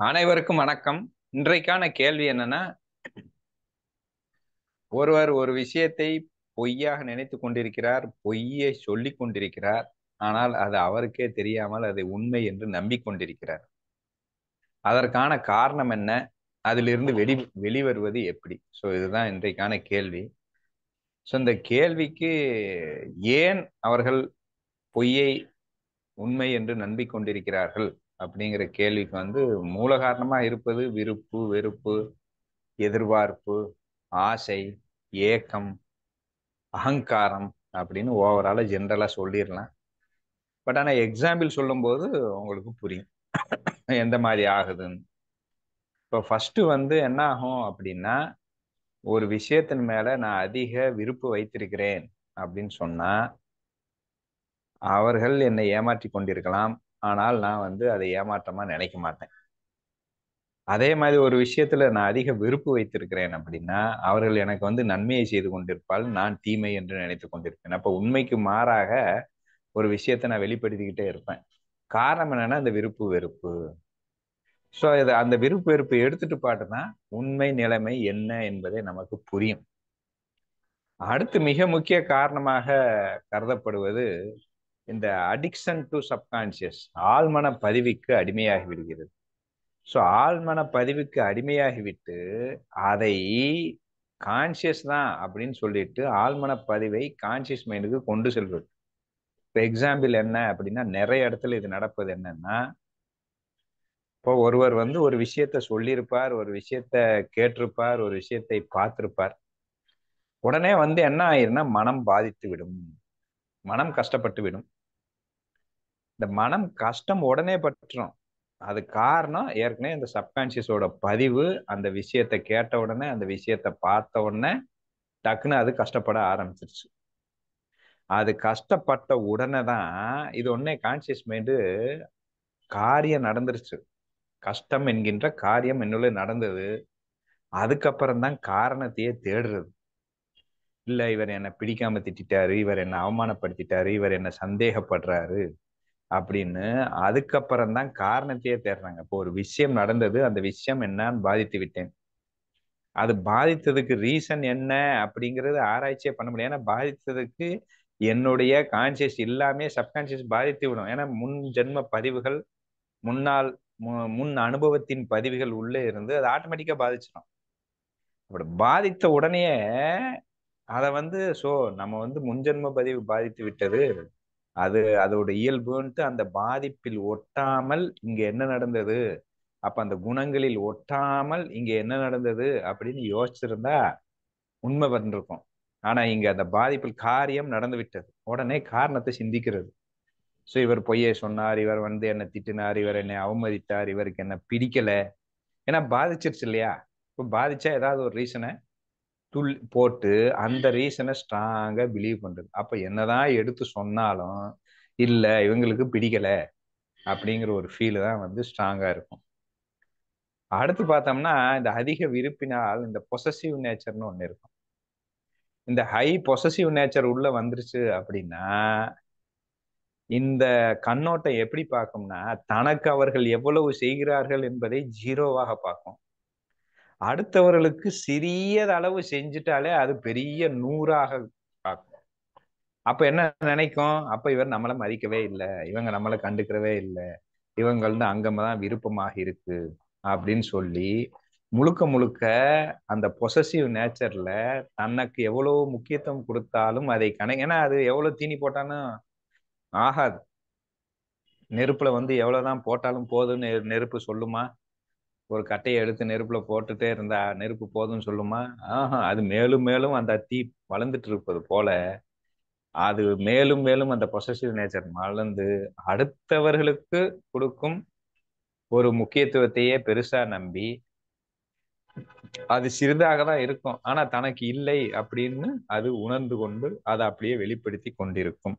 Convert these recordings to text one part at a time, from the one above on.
அனைவருக்கும் வணக்கம். இன்றைக்கான கேள்வி என்னன்னா, ஒருவர் ஒரு விஷயத்தை பொய்யாக நினைத்துக் கொண்டிருக்கிறார், பொய்யை சொல்லிக் கொண்டிருக்கிறார். ஆனால் அது அவருக்கே தெரியாமல் அதை உண்மை என்று நம்பிக்கொண்டிருக்கிறார். அதற்கான காரணம் என்ன? அதிலிருந்து வெளிவருவது எப்படி? இதுதான் இன்றைக்கான கேள்வி. இந்த கேள்விக்கு ஏன் அவர்கள் பொய்யை உண்மை என்று நம்பிக்கொண்டிருக்கிறார்கள் அப்படிங்கிற கேள்விக்கு மூல காரணமா இருப்பது விருப்பு, வெறுப்பு, எதிர்பார்ப்பு, ஆசை, ஏக்கம், அகங்காரம் அப்படின்னு ஓவரால ஜென்ரலா சொல்லிடலாம். பட் ஆனா எக்ஸாம்பிள் சொல்லும்போது உங்களுக்கு புரியும் எந்த மாதிரி ஆகுதுன்னு. இப்போ ஃபர்ஸ்ட் என்ன ஆகும் அப்படின்னா, ஒரு விஷயத்தின் மேல நான் அதிக விருப்பு வைத்திருக்கிறேன் அப்படின்னு சொன்னா, அவர்கள் என்னை ஏமாற்றி கொண்டிருக்கலாம். ஆனால் நான் அதை ஏமாற்றமா நினைக்க மாட்டேன். அதே மாதிரி ஒரு விஷயத்துல நான் அதிக விருப்பு வைத்திருக்கிறேன் அப்படின்னா, அவர்கள் எனக்கு நன்மையை செய்து கொண்டிருப்பால், நான் தீமை என்று நினைத்துக் கொண்டிருப்பேன். அப்ப உண்மைக்கு மாறாக ஒரு விஷயத்தை நான் வெளிப்படுத்திக்கிட்டே இருப்பேன். காரணம் என்னன்னா இந்த விருப்பு வெறுப்பு. இது அந்த விருப்பு வெறுப்பை எடுத்துட்டு பாட்டுனா உண்மை நிலைமை என்ன என்பதை நமக்கு புரியும். அடுத்து மிக முக்கிய காரணமாக கருதப்படுவது இந்த அடிக்ஷன் டு சப்கான்சியஸ், ஆழ்மன பதிவுக்கு அடிமையாகி விடுகிறது. ஆழ்மன பதிவுக்கு அடிமையாகிவிட்டு அதை கான்சியஸ் தான் அப்படின்னு சொல்லிட்டு ஆழ்மன பதிவை கான்சியஸ் மைண்டுக்கு கொண்டு செல்வது. இப்போ எக்ஸாம்பிள் என்ன அப்படின்னா, நிறைய இடத்துல இது நடப்பது என்னன்னா, இப்போ ஒருவர் ஒரு விஷயத்த சொல்லியிருப்பார், ஒரு விஷயத்த கேட்டிருப்பார், ஒரு விஷயத்தை பார்த்திருப்பார். உடனே என்ன ஆயிருன்னா மனம் பாதித்து விடும், மனம் கஷ்டப்பட்டு விடும். இந்த மனம் கஷ்டம் உடனே பட்டுரும். அது காரணம் ஏற்கனவே இந்த சப்கான்சியஸோட பதிவு. அந்த விஷயத்தை கேட்ட உடனே, அந்த விஷயத்தை பார்த்த உடனே டக்குன்னு அது கஷ்டப்பட ஆரம்பிச்சிருச்சு. அது கஷ்டப்பட்ட உடனே தான் இது ஒன்னே கான்சியஸ் மைண்டு காரியம் நடந்துருச்சு. கஷ்டம் என்கின்ற காரியம் என்னுள்ள நடந்தது. அதுக்கப்புறம் தான் காரணத்தையே தேடுறது. இல்ல, இவர் என்ன பிடிக்காம திட்டாரு, இவர் என்ன அவமானப்படுத்திட்டாரு, இவர் என்ன சந்தேகப்படுறாரு அப்படின்னு அதுக்கப்புறம் தான் காரணத்தையே தேடுறாங்க. இப்போ ஒரு விஷயம் நடந்தது, அந்த விஷயம் என்னன்னு பாதித்து விட்டேன். அது பாதித்ததுக்கு ரீசன் என்ன அப்படிங்கறது ஆராய்ச்சியே பண்ண முடியும். ஏன்னா பாதித்ததுக்கு என்னுடைய கான்சியஸ் இல்லாமே சப்கான்சியஸ் பாதித்து விடும். ஏன்னா முன் ஜென்ம பதிவுகள், முன்னாள் முன் அனுபவத்தின் பதிவுகள் உள்ளே இருந்து அது ஆட்டோமேட்டிக்கா பாதிச்சிடும். அப்படி பாதித்த உடனே அதை நம்ம முன்ஜென்ம பதிவு பாதித்து விட்டது, அது அதோட இயல்புன்ட்டு அந்த பாதிப்பில் ஒட்டாமல் இங்க என்ன நடந்தது, அப்ப அந்த குணங்களில் ஒட்டாமல் இங்க என்ன நடந்தது அப்படின்னு யோசிச்சிருந்தா உண்மை வந்திருக்கும். ஆனா இங்க அந்த பாதிப்பில் காரியம் நடந்து விட்டது. உடனே காரணத்தை சிந்திக்கிறது. இவர் பொய்யை சொன்னார், இவர் என்னை திட்டினார், இவர் என்னை அவமதித்தார், இவருக்கு என்ன பிடிக்கல. ஏன்னா பாதிச்சிருச்சு இல்லையா? இப்ப பாதிச்சா ஏதாவது ஒரு ரீசனை போட்டு அந்த ரீசனை ஸ்ட்ராங்கா பிலீவ் பண்றது. அப்ப என்னதான் எடுத்து சொன்னாலும் இல்ல இவங்களுக்கு பிடிக்கல அப்படிங்கிற ஒரு ஃபீல் தான் ஸ்ட்ராங்கா இருக்கும். அடுத்து பார்த்தோம்னா, இந்த அதிக விருப்பினால் இந்த பொசசிவ் நேச்சர்னு ஒண்ணு இருக்கும். இந்த ஹை பொசசிவ் நேச்சர் உள்ள வந்துருச்சு அப்படின்னா, இந்த கண்ணோட்டம் எப்படி பார்க்கும்னா, தனக்கு அவர்கள் எவ்வளவு செய்கிறார்கள் என்பதை ஜீரோவாக பார்க்கும். அடுத்தவர்களுக்கு சிறியதளவு செஞ்சுட்டாலே அது பெரிய 100ஆக பார்க்கும். அப்ப என்ன நினைக்கும், அப்ப இவர் நம்மளை மதிக்கவே இல்லை, இவங்க நம்மளை கண்டுக்கிறவே இல்லை, இவங்க அங்கதான் விருப்பமாக இருக்கு அப்படின்னு சொல்லி முழுக்க முழுக்க அந்த பொசசிவ் நேச்சர்ல தனக்கு எவ்வளவு முக்கியத்துவம் கொடுத்தாலும் அதை ஏன்னா அது எவ்வளவு தீனி போட்டாலும் ஆகாது. நெருப்புல எவ்வளவுதான் போட்டாலும் போதும்னு நெருப்பு சொல்லுமா? ஒரு கட்டையை எடுத்து நெருப்புல போட்டுட்டே இருந்தா நெருப்பு போதும்னு சொல்லுமா? ஆஹா, அது மேலும் மேலும் அந்த தீ வளர்ந்துட்டு இருப்பது போல அது மேலும் மேலும் அந்த பொசசிவ் நேச்சர் வளர்ந்து அடுத்தவர்களுக்கு கொடுக்கும் ஒரு முக்கியத்துவத்தையே பெருசா நம்பி அது சிறிதாக தான் இருக்கும். ஆனா தனக்கு இல்லை அப்படின்னு அது உணர்ந்து கொண்டு அதை அப்படியே வெளிப்படுத்தி கொண்டிருக்கும்.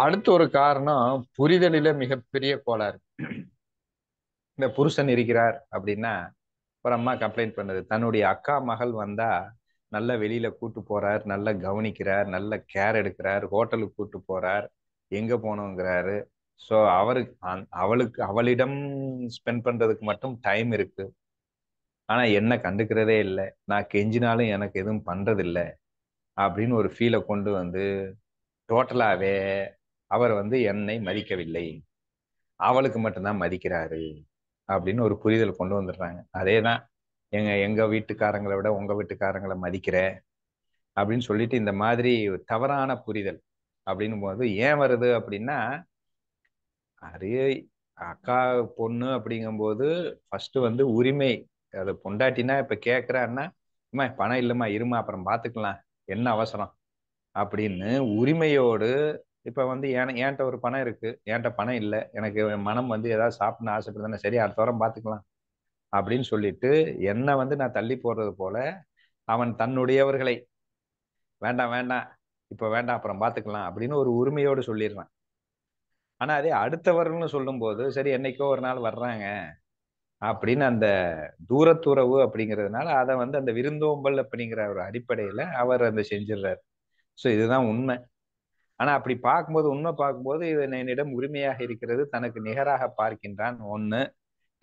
அடுத்த ஒரு காரணம் புரிதலில மிகப்பெரிய கோளாறு. இந்த புருஷன் இருக்கிறார் அப்படின்னா, ஒரு அம்மா கம்ப்ளைண்ட் பண்ணுது, தன்னுடைய அக்கா மகள் வந்தா நல்ல வெளியில கூட்டு போறார், நல்ல கவனிக்கிறார், நல்ல கேர் எடுக்கிறார், ஹோட்டலுக்கு கூட்டு போறார், எங்க போனோங்கிறாரு. ஸோ அவளிடம் ஸ்பெண்ட் பண்றதுக்கு மட்டும் டைம் இருக்கு. ஆனா என்ன கண்டுக்கிறதே இல்லை, நான் கெஞ்சினாலும் எனக்கு எதுவும் பண்றது இல்லை அப்படின்னு ஒரு ஃபீலை கொண்டு வந்து டோட்டலாவே அவர் வந்து என்னை மதிக்கவில்லை, அவளுக்கு மட்டும்தான் மதிக்கிறாரு அப்படின்னு ஒரு புரிதல் கொண்டு வந்துடுறாங்க. அதேதான், எங்க எங்க வீட்டுக்காரங்களை விட உங்க வீட்டுக்காரங்களை மதிக்கிற அப்படின்னு சொல்லிட்டு இந்த மாதிரி தவறான புரிதல் அப்படின்னும் போது ஏன் வருது அப்படின்னா, அதே அக்கா பொண்ணு அப்படிங்கும்போது ஃபர்ஸ்ட் வந்து உரிமை. அது பொண்டாட்டினா இப்ப கேட்கிறான்னா, அம்மா பணம் இல்லைம்மா இருமா அப்புறம் பார்த்துக்கலாம், என்ன அவசரம் அப்படின்னு உரிமையோடு. இப்ப வந்து என்கிட்ட ஒரு பணம் இருக்கு, என்கிட்ட பணம் இல்லை, எனக்கு மனம் வந்து ஏதாவது சாப்பிடணும்னு ஆசைப்படுதுன்னா சரி அடுத்த வாரம் பார்த்துக்கலாம் அப்படின்னு சொல்லிட்டு என்னை வந்து நான் தள்ளி போடுறது போல அவன் தன்னுடையவர்களை வேண்டாம் வேண்டாம் இப்ப வேண்டாம் அப்புறம் பார்த்துக்கலாம் அப்படின்னு ஒரு உரிமையோடு சொல்லிடுறான். ஆனா அதே அடுத்தவர்கள்னு சொல்லும் போது சரி என்னைக்கோ ஒரு நாள் வர்றாங்க அப்படின்னு அந்த தூரத்துறவு அப்படிங்கிறதுனால அதை வந்து அந்த விருந்தோம்பல் அப்படிங்கிற ஒரு அடிப்படையில அவர் அந்த செஞ்சிடறாரு. ஸோ இதுதான் உண்மை. ஆனா அப்படி பார்க்கும்போது உண்மை பார்க்கும்போது இவன் என்னிடம் உரிமையாக இருக்கிறது, தனக்கு நிகராக பார்க்கின்றான் ஒண்ணு.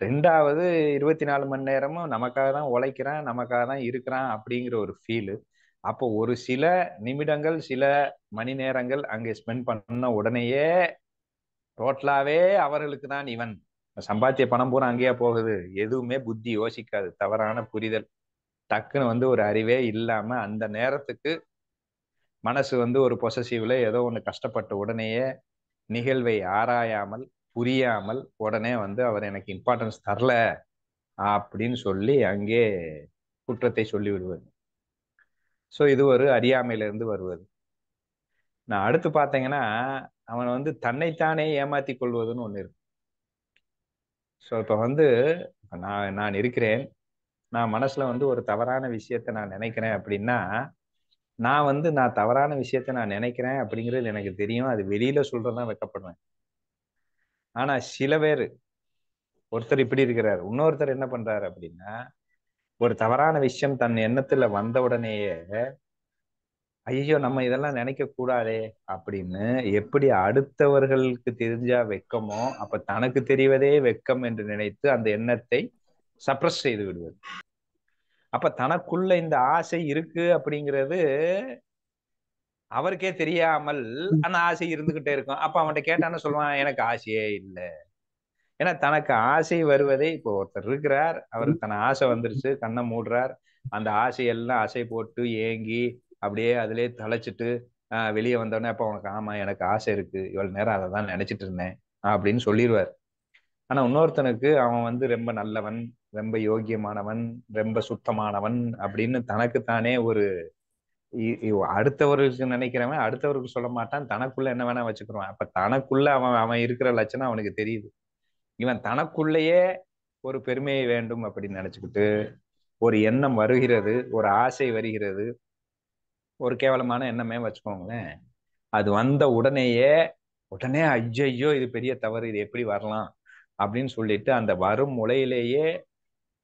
ரெண்டாவது, 24 மணி நேரமும் நமக்காக தான் உழைக்கிறான், நமக்காக தான் இருக்கிறான் அப்படிங்கிற ஒரு ஃபீலு. அப்போ ஒரு சில நிமிடங்கள், சில மணி நேரங்கள் அங்கே ஸ்பெண்ட் பண்ண உடனேயே டோட்டலாவே அவர்களுக்கு தான் இவன் சம்பாத்திய பணம் பூரா அங்கேயே போகுது. எதுவுமே புத்தி யோசிக்காது, தவறான புரிதல். டக்குன்னு வந்து ஒரு அறிவே இல்லாம அந்த நேரத்துக்கு மனசு வந்து ஒரு பொசசிவ்ல ஏதோ ஒண்ணு கஷ்டப்பட்ட உடனேயே நிகழ்வை ஆராயாமல் புரியாமல் உடனே வந்து அவர் எனக்கு இம்பார்ட்டன்ஸ் தரல அப்படின்னு சொல்லி அங்கே குற்றத்தை சொல்லி விடுவது. ஸோ இது ஒரு அறியாமையிலிருந்து வருவது. நான் அடுத்து பார்த்தீங்கன்னா, அவன் வந்து தன்னைத்தானே ஏமாத்தி கொள்வதுன்னு ஒண்ணு இருக்கு. ஸோ இப்போ வந்து நான் நான் இருக்கிறேன், நான் மனசுல வந்து ஒரு தவறான விஷயத்த நான் நினைக்கிறேன் அப்படின்னா, நான் தவறான விஷயத்த நான் நினைக்கிறேன் அப்படிங்கிறது எனக்கு தெரியும். அது வெளியில சொல்றதான் வெட்கப்படுவேன். ஆனா சில பேர், ஒருத்தர் இப்படி இருக்கிறார், இன்னொருத்தர் என்ன பண்றாரு அப்படின்னா, ஒரு தவறான விஷயம் தன் எண்ணத்துல வந்த உடனேயே ஐயோ நம்ம இதெல்லாம் நினைக்க கூடாதே அப்படின்னு, எப்படி அடுத்தவர்களுக்கு தெரிஞ்சா வெட்கமோ அப்ப தனக்கு தெரிவதே வெட்கம் என்று நினைத்து அந்த எண்ணத்தை சப்ரஸ் செய்து விடுவது. அப்ப தனக்குள்ள இந்த ஆசை இருக்கு அப்படிங்கிறது அவருக்கே தெரியாமல் அந்த ஆசை இருந்துகிட்டே இருக்கும். அப்ப அவன்கிட்ட கேட்டான்னு சொல்லுவான், எனக்கு ஆசையே இல்லை. ஏன்னா தனக்கு ஆசை வருவதை, இப்போ ஒருத்தர் இருக்கிறார், அவருக்கு தன ஆசை வந்துருச்சு, கண்ணை மூடுறார், அந்த ஆசையெல்லாம் அசை போட்டு ஏங்கி அப்படியே அதிலே தலைச்சிட்டு வெளியே வந்தோடனே அப்ப உனக்கு ஆமா எனக்கு ஆசை இருக்கு, இவ்வளவு நேரம் அதை தான் நினைச்சிட்டு இருந்தேன் அப்படின்னு சொல்லிடுவார். ஆனா இன்னொருத்தனுக்கு அவன் வந்து ரொம்ப நல்லவன், ரொம்ப யோக்கியமானவன், ரொம்ப சுத்தமானவன் அப்படின்னு தனக்குத்தானே ஒரு அடுத்தவருக்கு நினைக்கிறவன் அடுத்தவருக்கு சொல்ல மாட்டான், தனக்குள்ள என்ன வேணா வச்சுக்கிறான். அப்ப தனக்குள்ள அவன் அவன் இருக்கிற லட்சணம் அவனுக்கு தெரியுது. இவன் தனக்குள்ளேயே ஒரு பெருமையை வேண்டும் அப்படின்னு நினைச்சுக்கிட்டு ஒரு எண்ணம் வருகிறது, ஒரு ஆசை வருகிறது, ஒரு கேவலமான எண்ணமே வச்சுக்கோங்களேன். அது வந்த உடனே ஐயையோ இது பெரிய தவறு, இது எப்படி வரலாம் அப்படின்னு சொல்லிட்டு அந்த வரும் முளையிலேயே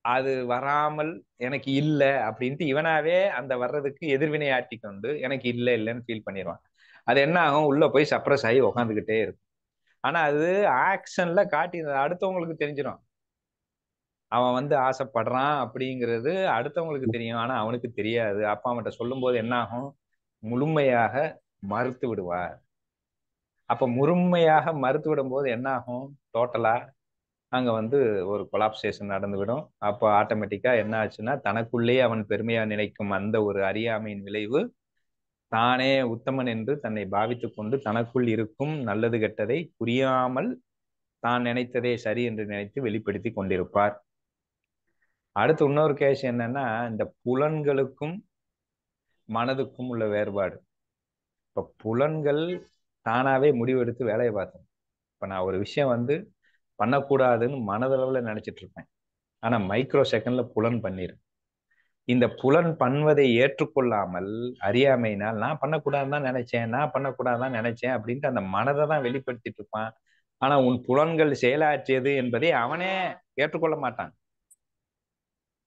அது வராமல் எனக்கு இல்லை அப்படின்ட்டு இவனாவே அந்த வர்றதுக்கு எதிர்வினை ஆட்டி கொண்டு எனக்கு இல்லை இல்லைன்னு ஃபீல் பண்ணிடுவான். அது என்ன ஆகும், உள்ள போய் சப்ரஸ் ஆகி உக்காந்துக்கிட்டே இருக்கும். ஆனா அது ஆக்ஷன்ல காட்டி அடுத்தவங்களுக்கு தெரிஞ்சிடும் அவன் வந்து ஆசைப்படுறான் அப்படிங்கிறது. அடுத்தவங்களுக்கு தெரியும், ஆனா அவனுக்கு தெரியாது. அப்பா அவன்கிட்ட சொல்லும் போது என்ன ஆகும், முழுமையாக மறுத்து விடுவார். அப்ப முழுமையாக மறுத்து விடும் போது என்ன ஆகும், டோட்டலா அங்க வந்து ஒரு கொலாப்சேஷன் நடந்துவிடும். அப்போ ஆட்டோமேட்டிக்கா என்ன ஆச்சுன்னா, தனக்குள்ளேயே அவன் பெருமையா நினைக்கும் அந்த ஒரு அறியாமையின் விளைவு, தானே உத்தமன் என்று தன்னை பாவித்துக் கொண்டு தனக்குள் இருக்கும் நல்லது கெட்டதை புரியாமல் தான் நினைத்ததே சரி என்று நினைத்து வெளிப்படுத்தி கொண்டிருப்பார். அடுத்து இன்னொரு கேஸ் என்னன்னா, இந்த புலன்களுக்கும் மனதுக்கும் உள்ள வேறுபாடு. இப்ப புலன்கள் தானாவே முடிவெடுத்து வேலையை பார்த்தோம். இப்ப நான் ஒரு விஷயம் வந்து பண்ணக்கூடாதுன்னு மனதளவுல நினைச்சிட்டு இருப்பேன், ஆனா மைக்ரோ செகண்ட்ல புலன் பண்ணிரும். இந்த புலன் பண்ணுவதை ஏற்றுக்கொள்ளாமல் அறியாமையினால் நான் பண்ணக்கூடாதுன்னு தான் நினைச்சேன், நான் பண்ணக்கூடாதுன்னு தான் நினைச்சேன் அப்படின்ட்டு அந்த மனதை தான் வெளிப்படுத்திட்டு இருப்பான். ஆனா உன் புலன்கள் செயலாற்றியது என்பதை அவனே ஏற்றுக்கொள்ள மாட்டான்.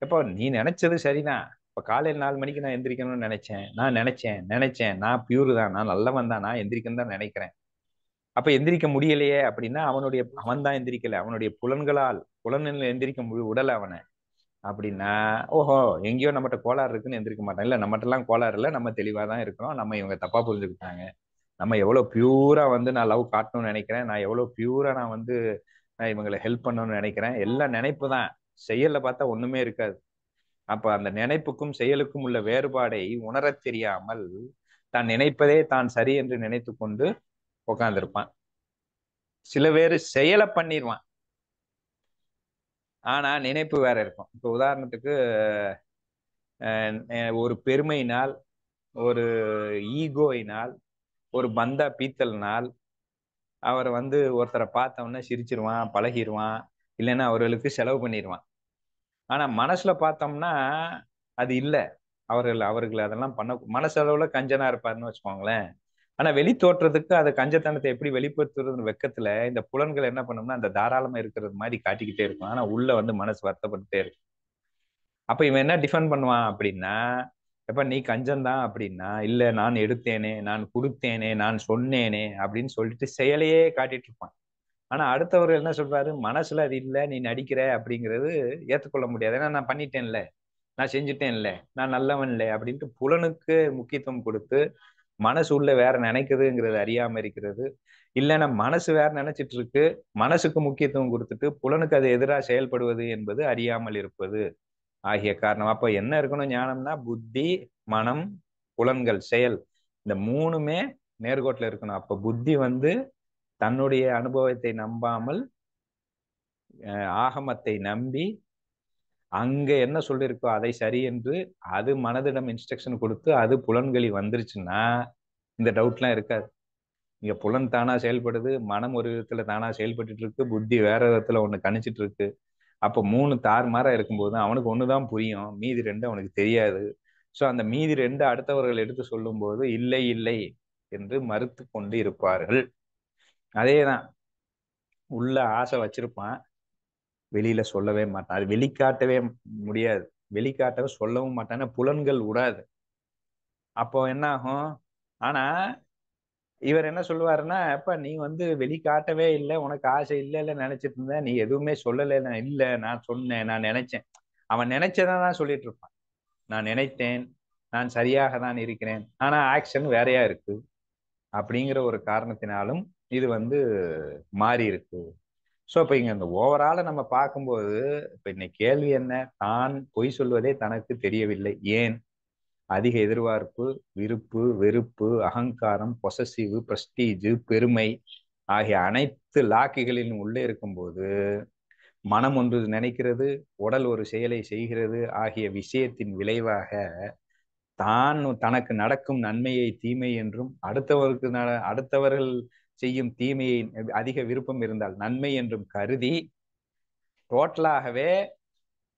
எப்போ நீ நினைச்சது சரிதான், இப்ப காலையில் 4 மணிக்கு நான் எந்திரிக்கணும்னு நினைச்சேன், நான் நினைச்சேன் நான் பியூர் தான், நான் நல்லவன் தான், நான் எந்திரிக்கணும் தான் நினைக்கிறேன். அப்ப எந்திரிக்க முடியலையே அப்படின்னா அவன் தான் எந்திரிக்கல, அவனுடைய புலன்கள் எந்திரிக்க உடல அவனை அப்படின்னா, ஓஹோ எங்கேயோ நம்மகிட்ட கோளாறு இருக்குன்னு எந்திரிக்க மாட்டான். இல்ல நம்மகிட்ட எல்லாம் கோளாறு இல்ல, நம்ம தெளிவா தான் இருக்கிறோம், நம்ம இவங்க தப்பா புரிஞ்சுக்கிட்டாங்க, நம்ம எவ்வளவு பியூரா வந்து நான் லவ் காட்டணும்னு நினைக்கிறேன், நான் எவ்வளவு பியூரா நான் வந்து இவங்களை ஹெல்ப் பண்ணணும்னு நினைக்கிறேன், எல்லாம் நினைப்பு தான். செயல்ல பார்த்தா ஒண்ணுமே இருக்காது. அப்ப அந்த நினைப்புக்கும் செயலுக்கும் உள்ள வேறுபாடை உணரத் தெரியாமல் தான் நினைப்பதே தான் சரி என்று நினைத்து கொண்டு உட்கார்ந்திருப்பான். சில பேர் செயலை பண்ணிடுவான், ஆனா நினைப்பு வேற இருக்கும். இப்ப உதாரணத்துக்கு ஒரு பெருமையினால், ஒரு ஈகோயினால், ஒரு பந்தா பீத்தல்னால் அவரை வந்து ஒருத்தரை பார்த்தவொன்னே சிரிச்சிருவான், பழகிருவான், இல்லைன்னா அவர்களுக்கு செலவு பண்ணிடுவான். ஆனா மனசுல பார்த்தோம்னா அது இல்ல. அவர்கள் அதெல்லாம் பண்ண மனசளவுல கஞ்சனா இருப்பாருன்னு வச்சுக்கோங்களேன். ஆனா வெளி தோற்றத்துக்கு அந்த கஞ்சத்தனத்தை எப்படி வெளிப்படுத்துறதுன்னு வெக்கத்துல இந்த புலன்கள் என்ன பண்ணும்னா அந்த தாராளமா இருக்கிறது மாதிரி காட்டிக்கிட்டே இருக்கும். ஆனா உள்ள வந்து மனசு வருத்தப்பட்டுட்டே இருக்கும். அப்ப இவன் என்ன டிஃபெண்ட் பண்ணுவான் அப்படின்னா, எப்ப நீ கஞ்சன்தான் அப்படின்னா, இல்ல நான் எடுத்தேனே, நான் கொடுத்தேனே, நான் சொன்னேனே அப்படின்னு சொல்லிட்டு செயலையே காட்டிட்டு இருப்பான். ஆனா அடுத்தவர் என்ன சொல்றாரு, மனசுல அது இல்ல, நீ நடிக்கிற அப்படிங்கிறது ஏத்துக்கொள்ள முடியாது. ஏன்னா நான் பண்ணிட்டேன்ல, நான் செஞ்சுட்டேன்ல, நான் நல்லவன் இல்லை அப்படின்ட்டு புலனுக்கு முக்கியத்துவம் கொடுத்து மனசு உள்ள வேற நினைக்குதுங்கிறது அறியாம இருக்கிறது. இல்லைன்னா மனசு வேற நினைச்சிட்டு இருக்கு, மனசுக்கு முக்கியத்துவம் கொடுத்துட்டு புலனுக்கு அது எதிராக செயல்படுவது என்பது அறியாமல் இருப்பது ஆகிய காரணம். அப்ப என்ன இருக்கணும் ஞானம்னா, புத்தி, மனம், புலன்கள், செயல், இந்த மூணுமே நேர்கோட்டில் இருக்கணும். அப்ப புத்தி வந்து தன்னுடைய அனுபவத்தை நம்பாமல் ஆகமத்தை நம்பி அங்க என்ன சொல்லிருக்கோ அதை சரி என்று அது மனதிடம் இன்ஸ்ட்ரக்ஷன் கொடுத்து அது புலன்களில் வந்துருச்சுன்னா இந்த டவுட்லாம் இருக்காது. இங்க புலன் தானா செயல்படுது, மனம் ஒரு விதத்துல தானா செயல்பட்டு இருக்கு, புத்தி வேற விதத்துல ஒண்ணு கணிச்சிட்டு இருக்கு. அப்ப மூணு தாறுமாறா இருக்கும்போது அவனுக்கு ஒண்ணுதான் புரியும், மீதி ரெண்டு அவனுக்கு தெரியாது. சோ அந்த மீதி ரெண்டு அடுத்தவர்கள் எடுத்து சொல்லும் போது இல்லை இல்லை என்று மறுத்து கொண்டு இருப்பார்கள். அதேதான், உள்ள ஆசை வச்சிருப்பான், வெளியில சொல்லவே மாட்டான், அது வெளிக்காட்டவே முடியாது, வெளிக்காட்டவே சொல்லவும் மாட்டான், புலன்கள் விடாது. அப்போ என்ன ஆகும்? ஆனா இவர் என்ன சொல்லுவாருன்னா, எப்ப நீ வந்து வெளிக்காட்டவே இல்லை, உனக்கு ஆசை இல்லை இல்லை நினைச்சிட்டு இருந்த, நீ எதுவுமே சொல்லலை, இல்லை நான் சொன்னேன், நான் நினைச்சேன். அவன் நினைச்சதான் சொல்லிட்டு இருப்பான். நான் நினைத்தேன், நான் சரியாக தான் இருக்கிறேன், ஆனா ஆக்ஷன் வேறையா இருக்கு அப்படிங்கிற ஒரு காரணத்தினாலும் இது வந்து மாறி இருக்கு. ஸோ இப்ப இங்க இந்த ஓவரால நம்ம பார்க்கும்போது இப்ப இன்னைக்கு கேள்வி என்ன, தான் பொய் சொல்வதே தனக்கு தெரியவில்லை, ஏன்? அதிக எதிர்பார்ப்பு, விருப்பு, வெறுப்பு, அகங்காரம், பொசசிவ், பிரஸ்டீஜ், பெருமை ஆகிய அனைத்து லாக்குகளிலும் உள்ளே இருக்கும்போது மனம் ஒன்று நினைக்கிறது, உடல் ஒரு செயலை செய்கிறது ஆகிய விஷயத்தின் விளைவாக தான் தனக்கு நடக்கும் நன்மையை தீமை என்றும், அடுத்தவர்கள் செய்யும் தீமையை அதிக விருப்பம் இருந்தால் நன்மை என்றும் கருதி டோட்டலாகவே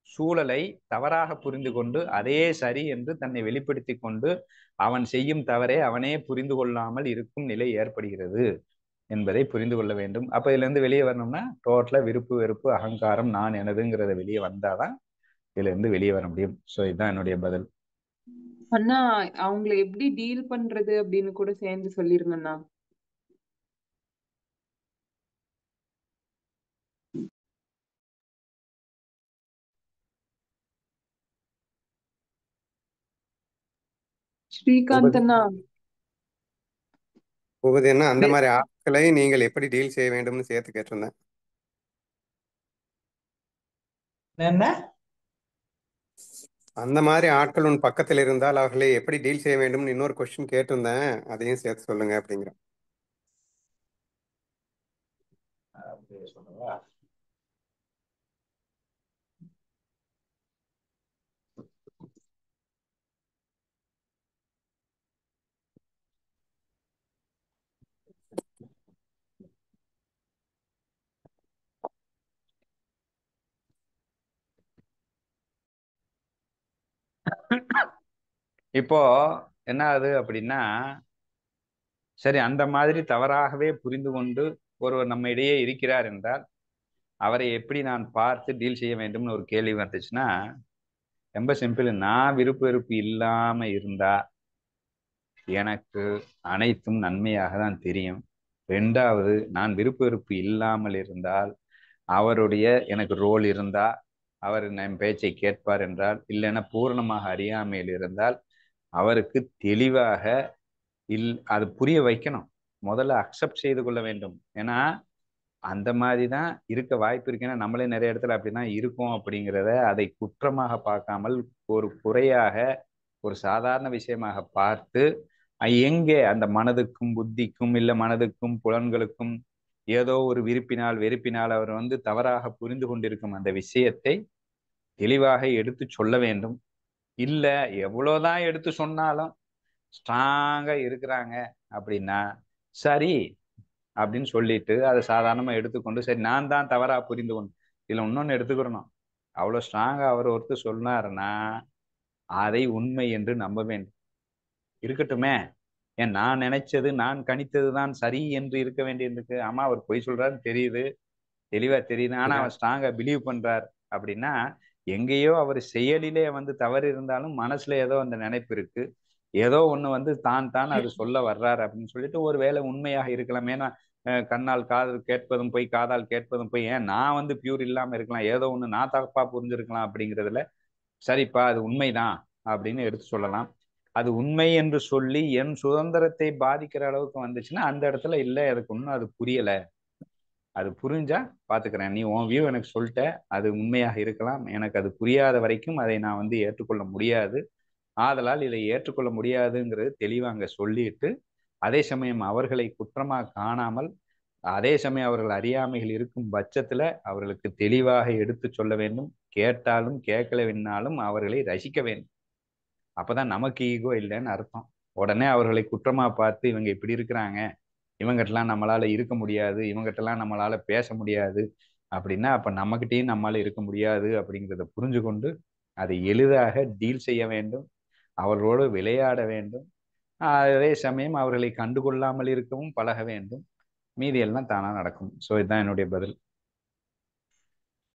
சூழலை தவறாக புரிந்து கொண்டு அதே சரி என்று தன்னை வெளிப்படுத்தி கொண்டு அவன் செய்யும் தவறே அவனே புரிந்து கொள்ளாமல் இருக்கும் நிலை ஏற்படுகிறது என்பதை புரிந்து கொள்ள வேண்டும். அப்ப இதுல இருந்து வெளியே வரணும்னா டோட்டலா விருப்பு வெறுப்பு அகங்காரம் நான் எனதுங்கிறத வெளியே வந்தாதான் இதுல இருந்து வெளியே வர முடியும். ஸோ இதுதான் என்னுடைய பதில். அண்ணா, அவங்களை எப்படி டீல் பண்றது அப்படின்னு கூட சேர்ந்து சொல்லிருங்கண்ணா. ஸ்ரீகாந்த் பூபதி அண்ணா. பூபதி அண்ணா, அந்த மாதிரி ஆட்களை நீங்கள் எப்படி டீல் செய்ய வேண்டும்னு சேர்த்து கேட்டிருந்தேன். என்ன அந்த மாதிரி ஆட்கள் உன் பக்கத்தில் இருந்தால் அவர்களை எப்படி டீல் செய்ய வேண்டும்னு இன்னொரு கொஸ்டின் கேட்டிருந்தேன், அதையும் சேர்த்து சொல்லுங்க அப்படிங்கிற. இப்போ என்ன ஆகுது அப்படின்னா, சரி அந்த மாதிரி தவறாகவே புரிந்து கொண்டு ஒருவர் நம்ம இடையே இருக்கிறார் என்றால் அவரை எப்படி நான் பார்த்து டீல் செய்ய வேண்டும்னு ஒரு கேள்வி வந்துச்சுன்னா, ரொம்ப சிம்பிள். நான் விருப்பு வெறுப்பு இல்லாம இருந்தா எனக்கு அனைத்தும் நன்மையாக தான் தெரியும். ரெண்டாவது, நான் விருப்ப வெறுப்பு இல்லாமல் இருந்தால் அவருடைய எனக்கு ரோல் இருந்தா அவர் என் பேச்சை கேட்பார் என்றால், இல்லைன்னா பூரணமாக அறியாமையில் இருந்தால் அவருக்கு தெளிவாக அது புரிய வைக்கணும். முதல்ல அக்செப்ட் செய்து கொள்ள வேண்டும். ஏன்னா அந்த மாதிரி தான் இருக்க வாய்ப்பு இருக்கு. ஏன்னா நம்மளே நிறைய இடத்துல அப்படிதான் இருக்கும் அப்படிங்கிறத அதை குற்றமாக பார்க்காமல் ஒரு குறையாக ஒரு சாதாரண விஷயமாக பார்த்து எங்கே அந்த மனதுக்கும் புத்திக்கும் இல்லை மனதுக்கும் புலன்களுக்கும் ஏதோ ஒரு விருப்பினால் வெறுப்பினால் அவர் வந்து தவறாக புரிந்து கொண்டிருக்கும் அந்த விஷயத்தை தெளிவாக எடுத்து சொல்ல வேண்டும். இல்ல எவ்வளவுதான் எடுத்து சொன்னாலும் ஸ்ட்ராங்கா இருக்கிறாங்க அப்படின்னா சரி அப்படின்னு சொல்லிட்டு அதை சாதாரணமா எடுத்துக்கொண்டு சரி நான் தான் தவறா புரிந்து கொண்டு இதுல இன்னொன்னு எடுத்துக்கிறணும். அவ்வளவு ஸ்ட்ராங்கா அவர் ஒருத்தர் சொன்னாருன்னா அதை உண்மை என்று நம்ப வேண்டும். இருக்கட்டுமே, ஏன் நான் நினைச்சது நான் கணித்தது தான் சரி என்று இருக்க வேண்டியிருக்கு. ஆமா அவர் பொய் சொல்றாருன்னு தெரியுது, தெளிவா தெரியுது, ஆனா அவர் ஸ்ட்ராங்கா பிலீவ் பண்றார் அப்படின்னா எங்கேயோ அவர் செயலிலே வந்து தவறு இருந்தாலும் மனசுல ஏதோ அந்த நினைப்பு இருக்கு, ஏதோ ஒண்ணு வந்து தான் அது சொல்ல வர்றாரு அப்படின்னு சொல்லிட்டு ஒரு வேளை உண்மையாக இருக்கலாம். ஏன்னா கண்ணால் காதல் கேட்பதும் போய் காதால் கேட்பதும் போய் ஏன் நான் வந்து பியூர் இல்லாம இருக்கலாம், ஏதோ ஒண்ணு நான் தப்பா புரிஞ்சிருக்கலாம் அப்படிங்கிறதுல சரிப்பா அது உண்மைதான் அப்படின்னு எடுத்து சொல்லலாம். அது உண்மை என்று சொல்லி என் சுதந்திரத்தை பாதிக்கிற அளவுக்கு வந்துச்சுன்னா அந்த இடத்துல இல்லை எனக்கு ஒன்றும் அது புரியல, அது புரிஞ்சா பாத்துக்கிறேன், நீ உன் வியூ எனக்கு சொல்லிட்ட, அது உண்மையாக இருக்கலாம், எனக்கு அது புரியாத வரைக்கும் அதை நான் வந்து ஏற்றுக்கொள்ள முடியாது, ஆதலால் இதை ஏற்றுக்கொள்ள முடியாதுங்கிறது தெளிவா அங்க சொல்லிட்டு அதே சமயம் அவர்களை குற்றமா காணாமல் அதே சமயம் அவர்கள் அறியாமைகள் இருக்கும் பட்சத்துல அவர்களுக்கு தெளிவாக எடுத்து சொல்ல வேண்டும். கேட்டாலும் கேட்கலவின்னாலும் அவர்களை ரசிக்க வேண்டும். அப்பதான் நமக்கு ஈகோ இல்லைன்னு அர்த்தம். உடனே அவர்களை குற்றமா பார்த்து இவங்க இப்படி இருக்கிறாங்க, இவங்ககிட்டலாம் நம்மளால இருக்க முடியாது, இவங்ககிட்டலாம் நம்மளால பேச முடியாது அப்படின்னா அப்ப நம்மகிட்டயும் நம்மளால இருக்க முடியாது அப்படிங்கிறத புரிஞ்சு கொண்டு அதை எளிதாக டீல் செய்ய வேண்டும், அவர்களோடு விளையாட வேண்டும். அதே சமயம் அவர்களை கண்டுகொள்ளாமல் இருக்கவும் பழக வேண்டும். மீதி எல்லாம் தானா நடக்கும். ஸோ இதுதான் என்னுடைய பதில்.